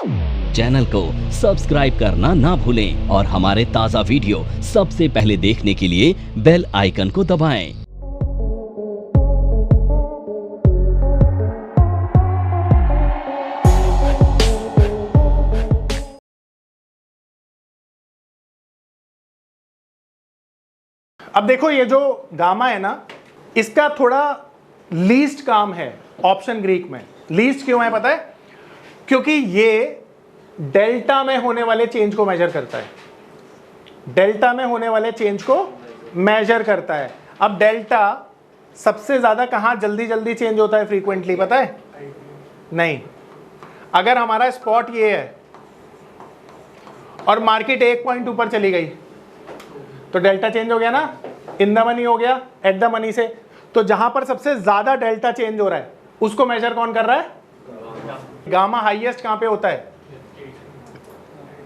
Channel को subscribe करना ना भूलें और हमारे ताज़ा वीडियो सबसे पहले देखने के लिए बेल आइकन को दबाएं। अब देखो ये जो गामा है ना, इसका थोड़ा लीस्ट काम है ऑप्शन ग्रीक में। लीस्ट क्यों है पता है? क्योंकि ये डेल्टा में होने वाले चेंज को मेजर करता है। डेल्टा में होने वाले चेंज को मेजर करता है। अब डेल्टा सबसे ज्यादा कहां जल्दी जल्दी चेंज होता है फ्रीक्वेंटली, पता है? नहीं। अगर हमारा स्पॉट ये है और मार्केट 1 पॉइंट ऊपर चली गई तो डेल्टा चेंज हो गया ना, इन द मनी हो गया, एट द मनी से। तो जहां पर सबसे ज्यादा डेल्टा चेंज हो रहा है उसको मेजर कौन कर रहा है? गामा हाईएस्ट कहां पे होता है?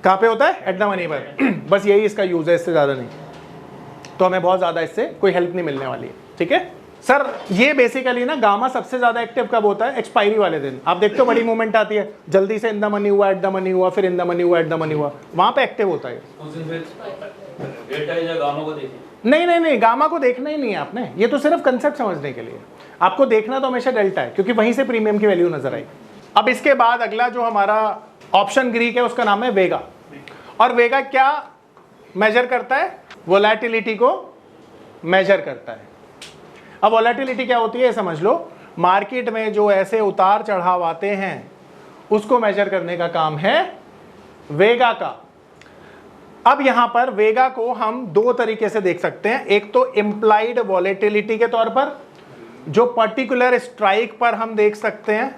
कहां पे होता है? एट द मनी पर। बस यही इसका यूज है, इससे ज्यादा नहीं। तो हमें बहुत ज्यादा इससे कोई हेल्प नहीं मिलने वाली है। ठीक है सर, ये बेसिकली ना गामा सबसे ज्यादा एक्टिव कब होता है? एक्सपायरी वाले दिन। आप देखते हो बड़ी मूवमेंट आती है, जल्दी से इन द मनी हुआ, एट द मनी हुआ, फिर इन द मनी हुआ, एट द मनी हुआ, वहां पे एक्टिव होता है। नहीं, गामा को देखना ही नहीं है आपने, ये तो सिर्फ कंसेप्ट समझने के लिए। आपको देखना तो हमेशा डेल्टा है, क्योंकि वहीं से प्रीमियम की वैल्यू नजर आई। अब इसके बाद अगला जो हमारा ऑप्शन ग्रीक है उसका नाम है वेगा। और वेगा क्या मेजर करता है? वोलेटिलिटी को मेजर करता है। अब वोलेटिलिटी क्या होती है समझ लो। मार्केट में जो ऐसे उतार चढ़ाव आते हैं उसको मेजर करने का काम है वेगा का। अब यहां पर वेगा को हम दो तरीके से देख सकते हैं। एक तो इंप्लाइड वॉलेटिलिटी के तौर पर, जो पर्टिकुलर स्ट्राइक पर हम देख सकते हैं,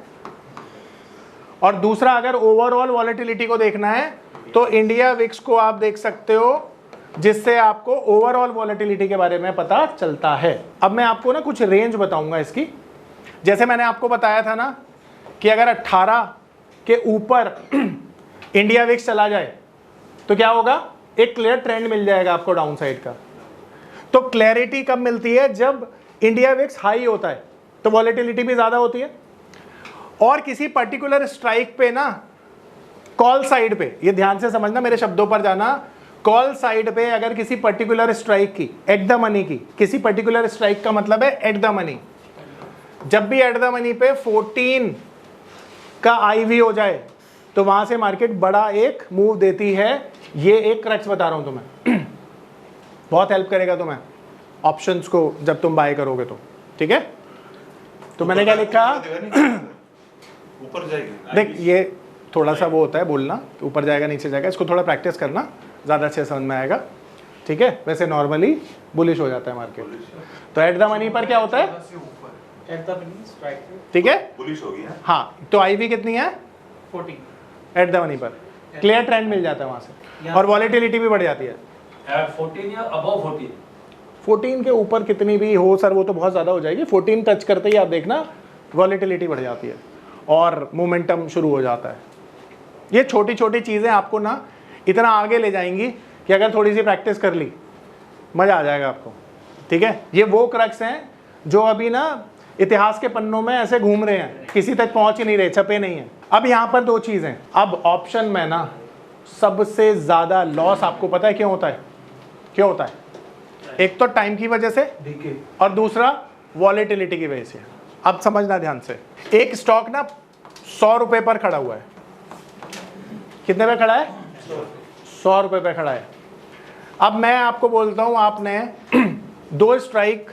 और दूसरा अगर ओवरऑल वॉलेटिलिटी को देखना है तो इंडिया विक्स को आप देख सकते हो, जिससे आपको ओवरऑल वॉलेटिलिटी के बारे में पता चलता है। अब मैं आपको ना कुछ रेंज बताऊंगा इसकी। जैसे मैंने आपको बताया था ना कि अगर 18 के ऊपर इंडिया विक्स चला जाए तो क्या होगा? एक क्लियर ट्रेंड मिल जाएगा आपको डाउन साइड का। तो क्लैरिटी कब मिलती है? जब इंडिया विक्स हाई होता है तो वॉलेटिलिटी भी ज्यादा होती है। और किसी पर्टिकुलर स्ट्राइक पे ना, कॉल साइड पे, ये ध्यान से समझना, मेरे शब्दों पर जाना, कॉल साइड पे अगर किसी पर्टिकुलर स्ट्राइक की, एट द मनी की, किसी पर्टिकुलर स्ट्राइक का मतलब है एट द मनी, जब भी एट द मनी पे 14 का आईवी हो जाए तो वहां से मार्केट बड़ा एक मूव देती है। ये एक क्रक्स बता रहा हूं तुम्हें, बहुत हेल्प करेगा तुम्हें ऑप्शंस को जब तुम बाय करोगे तो। ठीक है, तो मैंने क्या लिखा? ऊपर जाएगी। देख, ये थोड़ा सा वो होता है बोलना, ऊपर जाएगा नीचे जाएगा, इसको थोड़ा प्रैक्टिस करना, ज़्यादा अच्छे समझ में आएगा। ठीक है, वैसे नॉर्मली बुलिश हो जाता है मार्केट। तो एट द मनी पर क्या होता है? ठीक है, बुलिश हो गया। हाँ, तो आईवी कितनी है? 14 एट द मनी पर क्लियर ट्रेंड मिल जाता है वहां से, और वॉलेटिलिटी भी बढ़ जाती है। 14 या अबव 14? 14 के ऊपर कितनी भी हो सर, वो तो बहुत ज़्यादा हो जाएगी। 14 टच करते ही आप देखना वॉलेटिलिटी बढ़ जाती है और मोमेंटम शुरू हो जाता है। ये छोटी छोटी चीज़ें आपको ना इतना आगे ले जाएंगी कि अगर थोड़ी सी प्रैक्टिस कर ली मज़ा आ जाएगा आपको। ठीक है, ये वो क्रक्स हैं जो अभी ना इतिहास के पन्नों में ऐसे घूम रहे हैं, किसी तक पहुंच ही नहीं रहे, छपे नहीं हैं। अब यहाँ पर दो चीज़ें। अब ऑप्शन में ना सबसे ज़्यादा लॉस आपको पता है क्यों होता है? क्यों होता है? एक तो टाइम की वजह से और दूसरा वॉलेटिलिटी की वजह से। अब समझना ध्यान से, एक स्टॉक ना 100 रुपए पर खड़ा हुआ है। कितने पे खड़ा है? 100 रुपए पे खड़ा है। अब मैं आपको बोलता हूं, आपने दो स्ट्राइक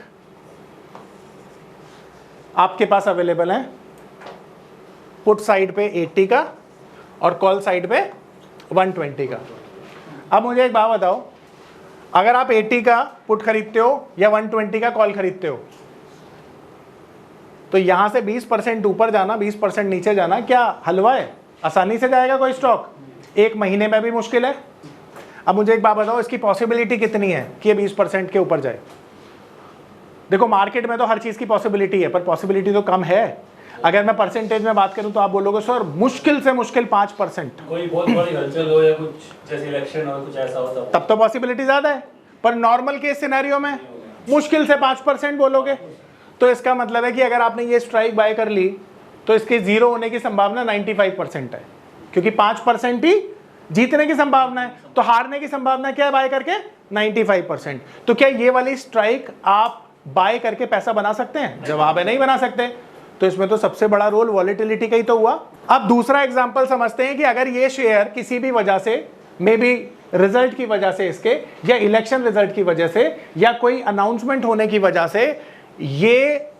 आपके पास अवेलेबल हैं, पुट साइड पे 80 का और कॉल साइड पे 120 का। अब मुझे एक बात बताओ, अगर आप 80 का पुट खरीदते हो या 120 का कॉल खरीदते हो, तो यहां से 20% ऊपर जाना, 20% नीचे जाना क्या हलवा है? आसानी से जाएगा कोई स्टॉक? एक महीने में भी मुश्किल है। अब मुझे एक बात बताओ, इसकी पॉसिबिलिटी कितनी है कि ये 20% के ऊपर जाए? देखो, मार्केट में तो हर चीज की पॉसिबिलिटी है, पर पॉसिबिलिटी तो कम है। अगर मैं परसेंटेज में बात करूं तो आप बोलोगे सर मुश्किल से मुश्किल 5%। कोई बहुत बड़ी हलचल हो या कुछ जैसे इलेक्शन हो, कुछ ऐसा हो तब तो पॉसिबिलिटी ज्यादा है, पर नॉर्मल केस सिनेरियो में मुश्किल से 5% बोलोगे। तो इसका मतलब है कि अगर आपने ये स्ट्राइक बाय कर ली तो इसके जीरो होने की संभावना 95% है। क्योंकि 5% ही जीतने की संभावना है, तो हारने की संभावना क्या है बाय करके? 95%। तो क्या ये वाली स्ट्राइक आप बाय करके पैसा बना सकते हैं? जवाब है नहीं बना सकते। तो इसमें तो सबसे बड़ा रोल वॉलेटिलिटी का ही तो हुआ। अब दूसरा एग्जांपल समझते हैं कि अगर ये शेयर किसी भी वजह से, मे बी रिजल्ट की वजह से इसके, या इलेक्शन रिजल्ट की वजह से, या कोई अनाउंसमेंट होने की वजह से ये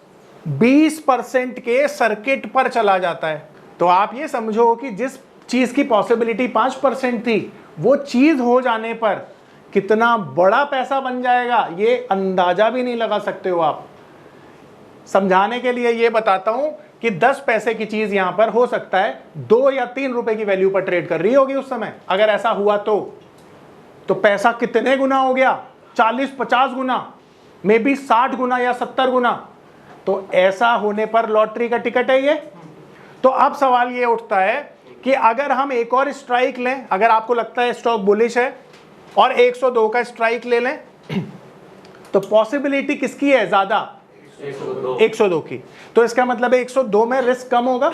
20% के सर्किट पर चला जाता है, तो आप ये समझो कि जिस चीज की पॉसिबिलिटी 5% थी, वो चीज हो जाने पर कितना बड़ा पैसा बन जाएगा ये अंदाजा भी नहीं लगा सकते हो आप। समझाने के लिए ये बताता हूं कि 10 पैसे की चीज यहां पर हो सकता है 2 या 3 रुपए की वैल्यू पर ट्रेड कर रही होगी उस समय। अगर ऐसा हुआ तो पैसा कितने गुना हो गया? 40-50 गुना, मे बी 60 गुना या 70 गुना। तो ऐसा होने पर लॉटरी का टिकट है ये। तो अब सवाल ये उठता है कि अगर हम एक और स्ट्राइक लें, अगर आपको लगता है स्टॉक बुलिश है और 102 का स्ट्राइक ले लें, तो पॉसिबिलिटी किसकी है ज्यादा? 102 की। तो इसका मतलब है 102 में रिस्क कम होगा,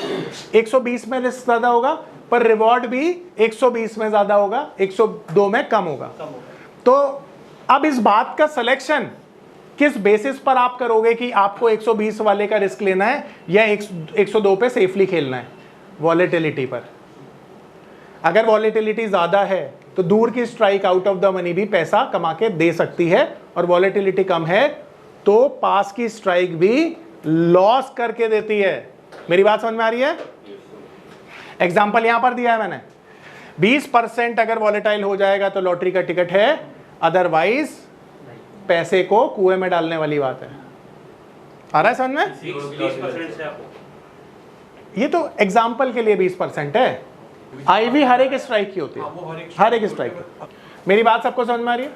120 में रिस्क ज्यादा होगा, पर रिवॉर्ड भी 120 में ज्यादा होगा, 102 में कम होगा। तो अब इस बात का सिलेक्शन किस बेसिस पर आप करोगे कि आपको 120 वाले का रिस्क लेना है या 102 पे सेफली खेलना है? वॉलेटिलिटी पर। अगर वॉलेटिलिटी ज्यादा है तो दूर की strike out of the money भी पैसा कमा के दे सकती है, और वॉलेटिलिटी कम है तो पास की स्ट्राइक भी लॉस करके देती है। मेरी बात समझ में आ रही है? एग्जांपल यहां पर दिया है मैंने, 20% अगर वॉलेटाइल हो जाएगा तो लॉटरी का टिकट है, अदरवाइज पैसे को कुएं में डालने वाली बात है। आ रहा है समझ में? 20% से आपको ये तो एग्जाम्पल के लिए 20% है। आईवी हर एक स्ट्राइक की होती है, हर एक स्ट्राइक। मेरी बात सबको समझ में आ रही है?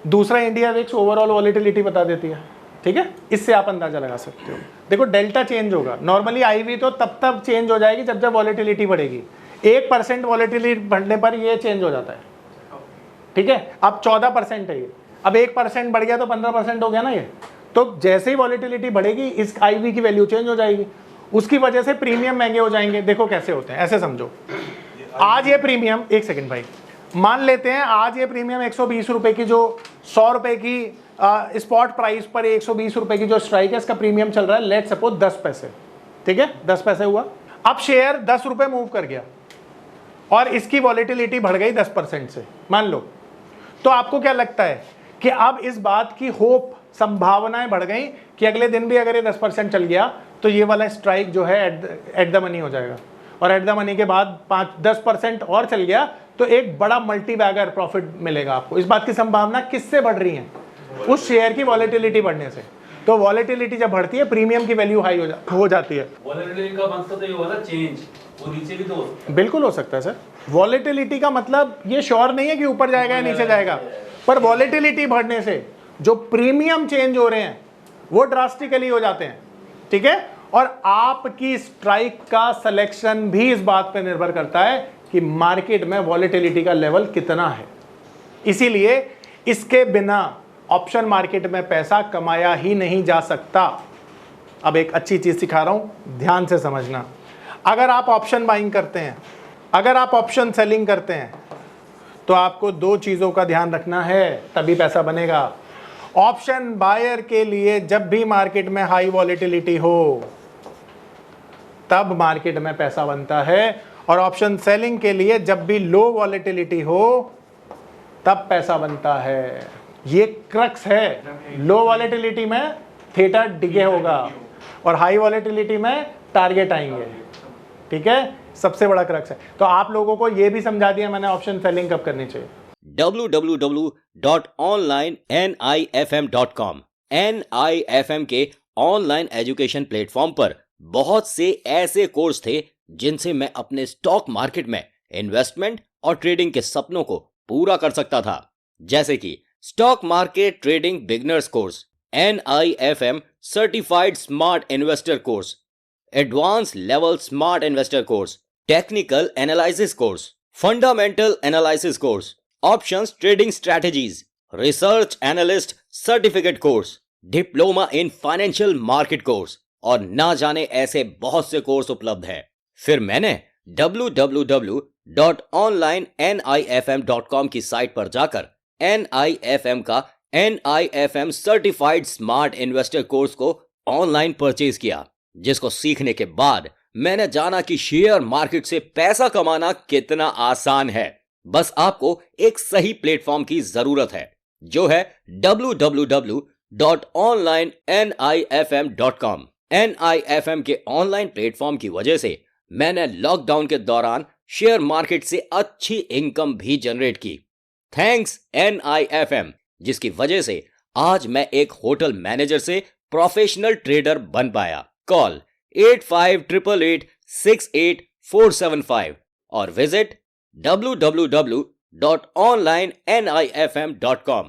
दूसरा इंडिया विक्स ओवरऑल वॉलेटिलिटी बता देती है, ठीक है? इससे आप अंदाजा लगा सकते हो। देखो डेल्टा चेंज होगा, नॉर्मली आईवी तो तब चेंज हो जाएगी जब वॉलेटिलिटी बढ़ेगी। 1% वॉलेटिलिटी बढ़ने पर ये चेंज हो जाता है, ठीक है? अब 14% है ये, अब 1% बढ़ गया तो 15% हो गया ना ये। तो जैसे ही वॉलेटिलिटी बढ़ेगी इस आईवी की वैल्यू चेंज हो जाएगी, उसकी वजह से प्रीमियम महंगे हो जाएंगे। देखो कैसे होते हैं, ऐसे समझो। आज ये प्रीमियम, एक सेकंड भाई, मान लेते हैं आज ये प्रीमियम 120 रुपए की, जो 100 रुपए की स्पॉट प्राइस पर 120 रुपए की जो स्ट्राइक है, इसका प्रीमियम चल रहा है लेट सपोज 10 पैसे, ठीक है? 10 पैसे हुआ। अब शेयर 10 रुपए मूव कर गया और इसकी वॉलेटिलिटी बढ़ गई 10% से, मान लो। तो आपको क्या लगता है कि अब इस बात की होप, संभावनाएं बढ़ गई कि अगले दिन भी अगर ये 10% चल गया तो ये वाला स्ट्राइक जो है एट द मनी हो जाएगा, और एट द मनी के बाद 5-10% और चल गया तो एक बड़ा मल्टी बैगर प्रॉफिट मिलेगा आपको। इस बात की संभावना किससे बढ़ रही है? उस शेयर की वॉलेटिलिटी बढ़ने से। तो वॉलेटिलिटी जब बढ़ती है प्रीमियम की वैल्यू हाई हो जाती है। वॉलेटिलिटी का मतलब तो ये हुआ ना चेंज, वो नीचे भी तो हो सकता है। बिल्कुल हो सकता है सर। वॉलेटिलिटी का मतलब ये श्योर नहीं है कि ऊपर जाएगा या नीचे जाएगा, पर वॉलेटिलिटी बढ़ने से जो प्रीमियम चेंज हो रहे हैं वो ड्रास्टिकली हो जाते हैं, ठीक है? और आपकी स्ट्राइक का सिलेक्शन भी इस बात पर निर्भर करता है कि मार्केट में वॉलेटिलिटी का लेवल कितना है। इसीलिए इसके बिना ऑप्शन मार्केट में पैसा कमाया ही नहीं जा सकता। अब एक अच्छी चीज सिखा रहा हूं, ध्यान से समझना। अगर आप ऑप्शन बाइंग करते हैं, अगर आप ऑप्शन सेलिंग करते हैं, तो आपको 2 चीजों का ध्यान रखना है, तभी पैसा बनेगा। ऑप्शन बायर के लिए जब भी मार्केट में हाई वॉलेटिलिटी हो तब मार्केट में पैसा बनता है, और ऑप्शन सेलिंग के लिए जब भी लो वॉलेटिलिटी हो तब पैसा बनता है। ये क्रक्स है। लो वॉलेटिलिटी में थीटा डिके होगा और हाई वॉलेटिलिटी में टारगेट आएंगे, ठीक है? सबसे बड़ा क्रक्स है। तो आप लोगों को ये भी समझा दिया मैंने ऑप्शन सेलिंग कब करनी चाहिए। www.onlinenifm.com NIFM के ऑनलाइन एजुकेशन प्लेटफॉर्म पर बहुत से ऐसे कोर्स थे जिनसे मैं अपने स्टॉक मार्केट में इन्वेस्टमेंट और ट्रेडिंग के सपनों को पूरा कर सकता था, जैसे कि stock market trading beginners course, NIFM certified smart investor course, advance level smart investor course, technical analysis course, fundamental analysis course, options trading strategies, research analyst certificate course, diploma in financial market course, और ना जाने ऐसे बहुत से course उपलब्ध हैं। फिर मैंने www.onlinenifm.com की साइट पर जाकर NIFM का NIFM certified smart investor course को ऑनलाइन परचेज किया, जिसको सीखने के बाद मैंने जाना कि शेयर मार्केट से पैसा कमाना कितना आसान है। बस आपको एक सही प्लेटफॉर्म की जरूरत है, जो है www.onlinenifm.com। NIFM के ऑनलाइन प्लेटफॉर्म की वजह से मैंने लॉकडाउन के दौरान शेयर मार्केट से अच्छी इनकम भी जनरेट की। थैंक्स NIFM, जिसकी वजह से आज मैं एक होटल मैनेजर से प्रोफेशनल ट्रेडर बन पाया। कॉल 8588868475 और विजिट www.onlinenifm.com।